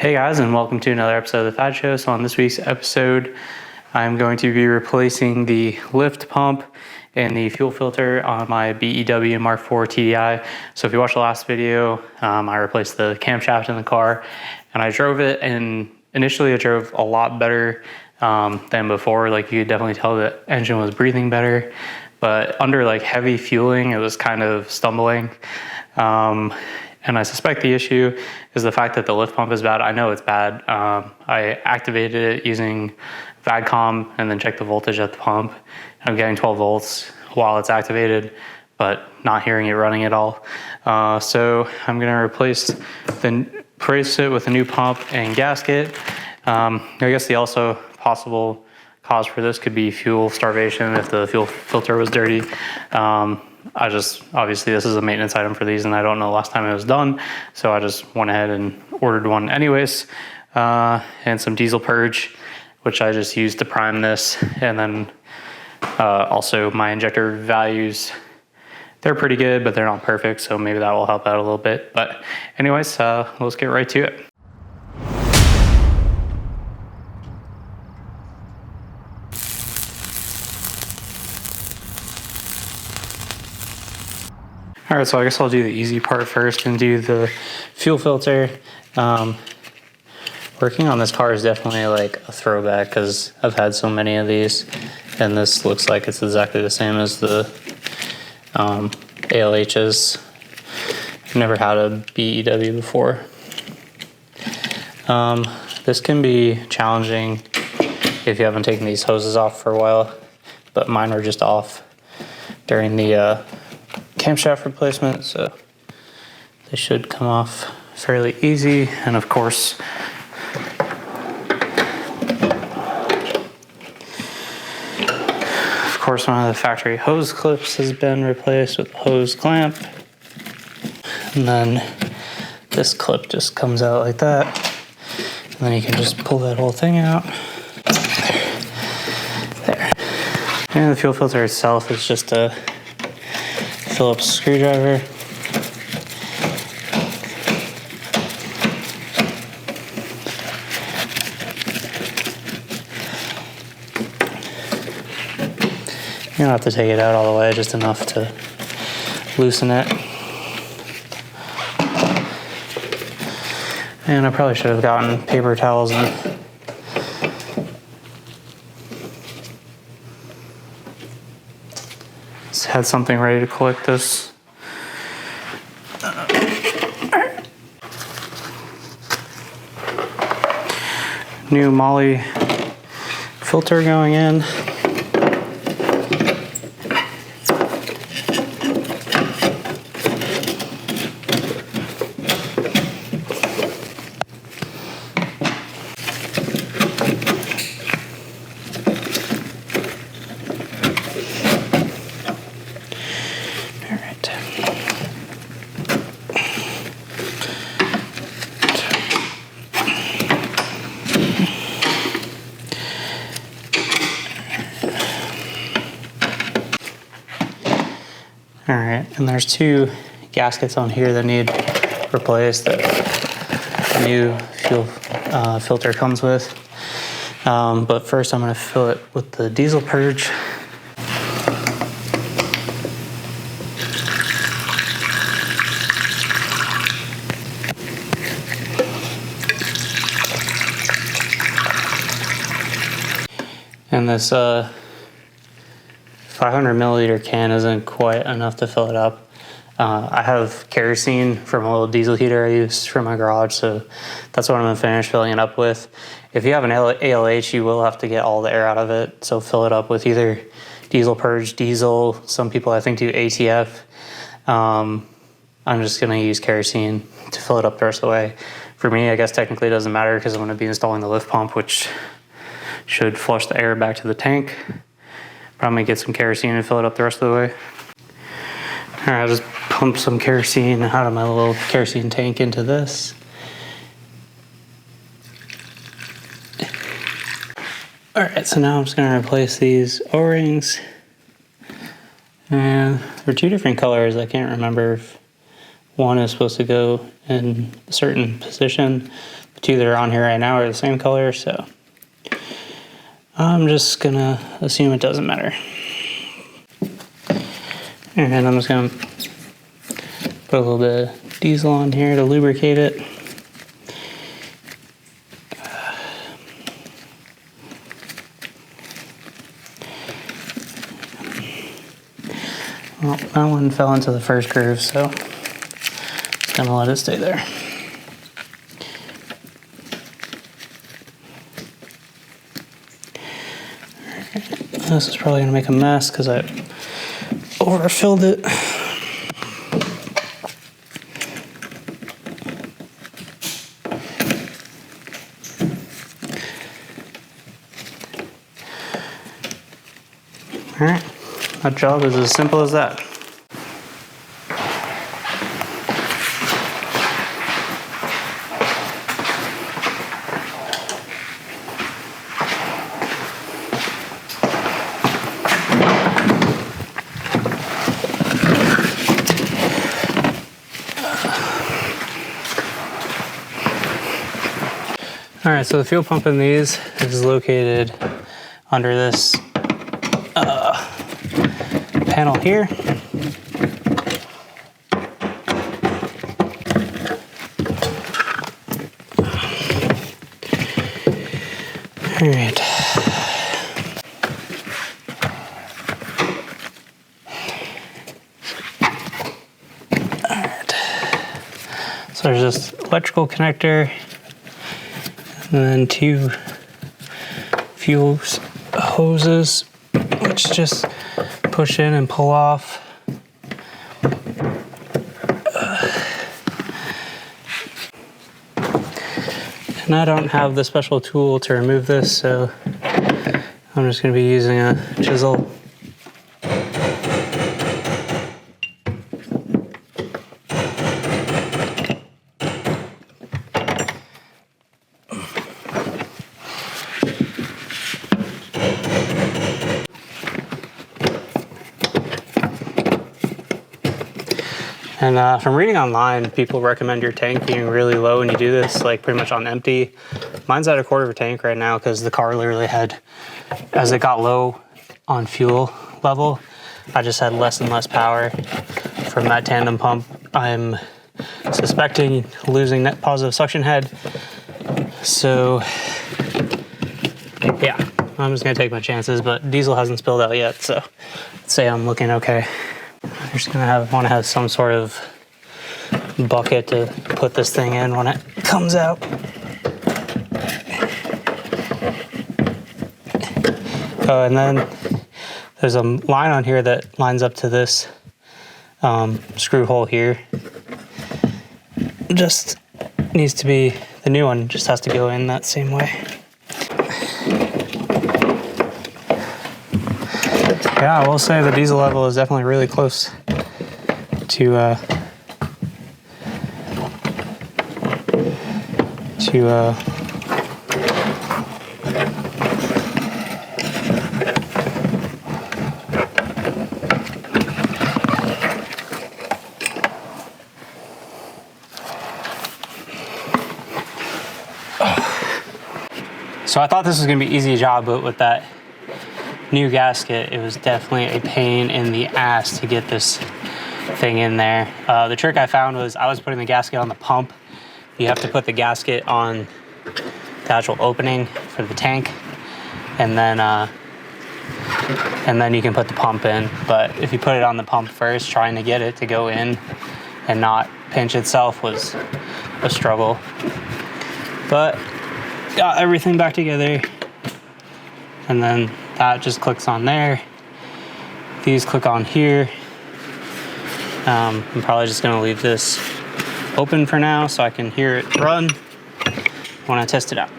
Hey guys, and welcome to another episode of The Fad Show. So on this week's episode, I'm going to be replacing the lift pump and the fuel filter on my BEW MK4 TDI. So if you watched the last video, I replaced the camshaft in the car and I drove it, and initially it drove a lot better than before. Like, you could definitely tell the engine was breathing better, but under like heavy fueling, it was kind of stumbling. And I suspect the issue is the fact that the lift pump is bad. I know it's bad. I activated it using VADCOM and then checked the voltage at the pump. I'm getting 12 volts while it's activated, but not hearing it running at all. So I'm gonna replace it with a new pump and gasket. I guess the also possible cause for this could be fuel starvation if the fuel filter was dirty. Obviously this is a maintenance item for these and I don't know the last time it was done, so I just went ahead and ordered one anyways. And some diesel purge, which I just used to prime this. And then also my injector values, they're pretty good, but they're not perfect, so maybe that will help out a little bit. But anyways, let's get right to it. All right, so I guess I'll do the easy part first and do the fuel filter. Working on this car is definitely like a throwback because I've had so many of these, and this looks like it's exactly the same as the ALHs. I've never had a BEW before. This can be challenging if you haven't taken these hoses off for a while, but mine were just off during the camshaft replacement, so they should come off fairly easy. And of course, one of the factory hose clips has been replaced with a hose clamp, and then this clip just comes out like that, and then you can just pull that whole thing out. There. And the fuel filter itself is just a Phillips screwdriver. You don't have to take it out all the way, just enough to loosen it. And I probably should have gotten paper towels and had something ready to collect this. New Molly filter going in. All right, and there's two gaskets on here that need replaced that the new fuel filter comes with. But first I'm gonna fill it with the diesel purge. And this 500 milliliter can isn't quite enough to fill it up. I have kerosene from a little diesel heater I use for my garage, so that's what I'm gonna finish filling it up with. If you have an ALH, you will have to get all the air out of it, so fill it up with either diesel purge, diesel. Some people I think do ATF. I'm just gonna use kerosene to fill it up the rest of the way. For me, I guess technically it doesn't matter because I'm gonna be installing the lift pump, which should flush the air back to the tank. Probably get some kerosene and fill it up the rest of the way. All right, I'll just pump some kerosene out of my little kerosene tank into this. All right, so now I'm just gonna replace these O-rings. And they're two different colors. I can't remember if one is supposed to go in a certain position. The two that are on here right now are the same color, so I'm just gonna assume it doesn't matter. And I'm just gonna put a little bit of diesel on here to lubricate it. Well, that one fell into the first groove, so just gonna let it stay there. This is probably gonna make a mess because I overfilled it. All right, that job is as simple as that. All right, so the fuel pump in these is located under this panel here. All right. All right. So there's this electrical connector, and then two fuel hoses, which just push in and pull off. And I don't have the special tool to remove this, so I'm just going to be using a chisel. And from reading online, people recommend your tank being really low when you do this, like pretty much on empty. Mine's at a quarter of a tank right now because the car literally had, as it got low on fuel level, I just had less and less power from that tandem pump. I'm suspecting losing net positive suction head. So yeah, I'm just gonna take my chances, but diesel hasn't spilled out yet, so I'd say I'm looking okay. I'm just gonna want to have some sort of bucket to put this thing in when it comes out. Oh, and then there's a line on here that lines up to this screw hole here. Just needs to be, the new one just has to go in that same way. Yeah, I will say the diesel level is definitely really close to So I thought this was gonna be an easy job, but with that new gasket, it was definitely a pain in the ass to get this thing in there. The trick I found was I was putting the gasket on the pump. You have to put the gasket on the actual opening for the tank, and then you can put the pump in. But if you put it on the pump first, trying to get it to go in and not pinch itself was a struggle. But got everything back together, and then that just clicks on there. These click on here. I'm probably just gonna leave this open for now so I can hear it run when I test it out.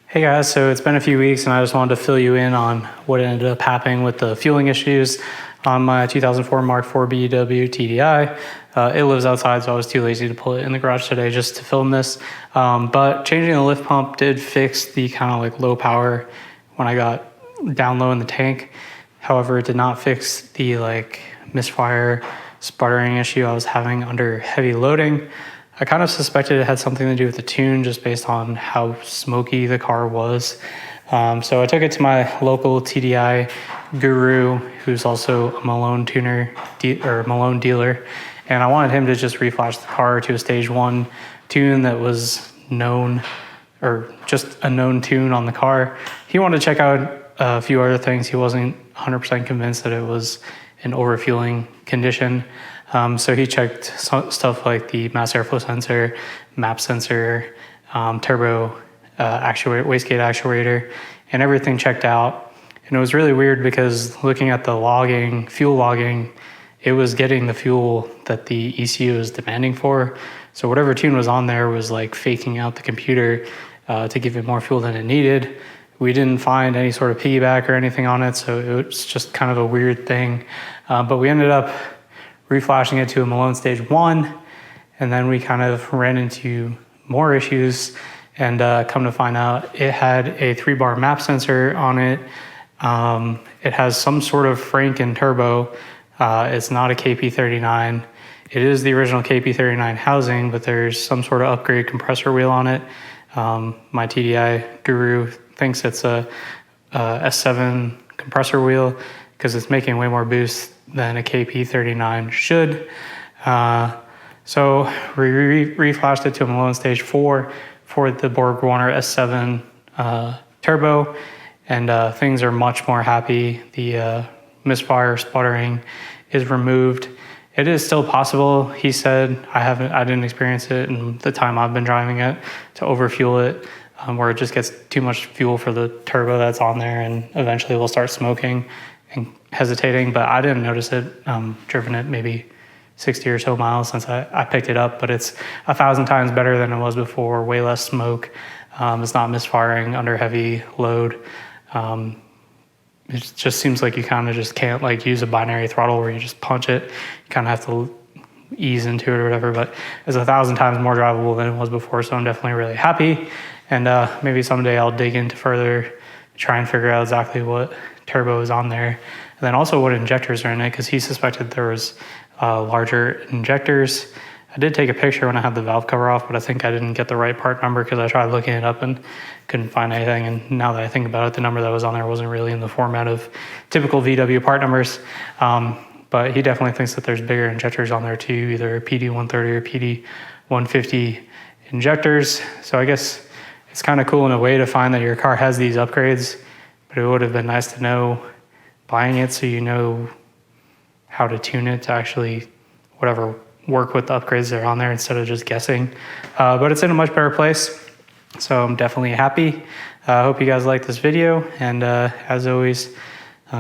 Hey guys, so it's been a few weeks and I just wanted to fill you in on what ended up happening with the fueling issues on my 2004 Mark IV BEW TDI. It lives outside, so I was too lazy to pull it in the garage today just to film this. But changing the lift pump did fix the kind of like low power when I got down low in the tank. However, it did not fix the like misfire sputtering issue I was having under heavy loading. I kind of suspected it had something to do with the tune just based on how smoky the car was. So I took it to my local TDI guru, who's also a Malone tuner or Malone dealer, and I wanted him to just reflash the car to a stage 1 tune that was known, or just a known tune on the car. He wanted to check out a few other things. He wasn't 100% convinced that it was an overfueling condition. So he checked stuff like the mass airflow sensor, map sensor, turbo actuator, wastegate actuator, and everything checked out. And it was really weird because looking at the logging, fuel logging, it was getting the fuel that the ECU is demanding for. So whatever tune was on there was like faking out the computer to give it more fuel than it needed. We didn't find any sort of piggyback or anything on it, so it was just kind of a weird thing. But we ended up reflashing it to a Malone stage 1, and then we kind of ran into more issues, and come to find out it had a 3-bar map sensor on it. It has some sort of Franken turbo. It's not a KP39. It is the original KP39 housing, but there's some sort of upgrade compressor wheel on it. My TDI guru thinks it's a S7 compressor wheel because it's making way more boost than a KP39 should. So we reflashed it to a Malone stage 4 for the Borg Warner S7 turbo, and things are much more happy. The misfire sputtering is removed. It is still possible, he said. I didn't experience it in the time I've been driving it, to overfuel it, where it just gets too much fuel for the turbo that's on there, and eventually will start smoking and hesitating. But I didn't notice it. Driven it maybe 60 or so miles since I picked it up, but it's 1,000 times better than it was before. Way less smoke. It's not misfiring under heavy load. It just seems like you kind of just can't like use a binary throttle where you just punch it. You kind of have to ease into it or whatever, but it's 1,000 times more drivable than it was before, so I'm definitely really happy. And maybe someday I'll dig into further, try and figure out exactly what turbo is on there, and then also what injectors are in it, because he suspected there was larger injectors. I did take a picture when I had the valve cover off, but I think I didn't get the right part number because I tried looking it up and couldn't find anything. And now that I think about it, the number that was on there wasn't really in the format of typical VW part numbers. But he definitely thinks that there's bigger injectors on there too, either PD 130 or PD 150 injectors. So I guess it's kind of cool in a way to find that your car has these upgrades, but it would have been nice to know buying it so you know how to tune it to actually work with the upgrades that are on there instead of just guessing. But it's in a much better place, so I'm definitely happy. I hope you guys like this video, and as always,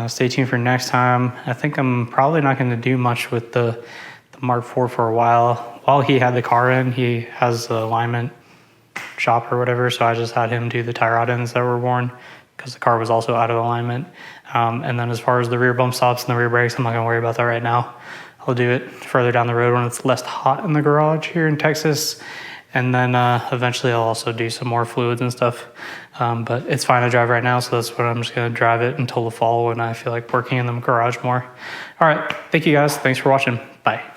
stay tuned for next time. I think I'm probably not going to do much with the Mark IV for a while. While he had the car in, he has the alignment shop or whatever, so I just had him do the tie rod ends that were worn because the car was also out of alignment. And then as far as the rear bump stops and the rear brakes, I'm not going to worry about that right now. I'll do it further down the road when it's less hot in the garage here in Texas. And then eventually I'll also do some more fluids and stuff. But it's fine to drive right now, so that's what I'm just going to drive it until the fall when I feel like working in the garage more. All right, thank you guys. Thanks for watching. Bye.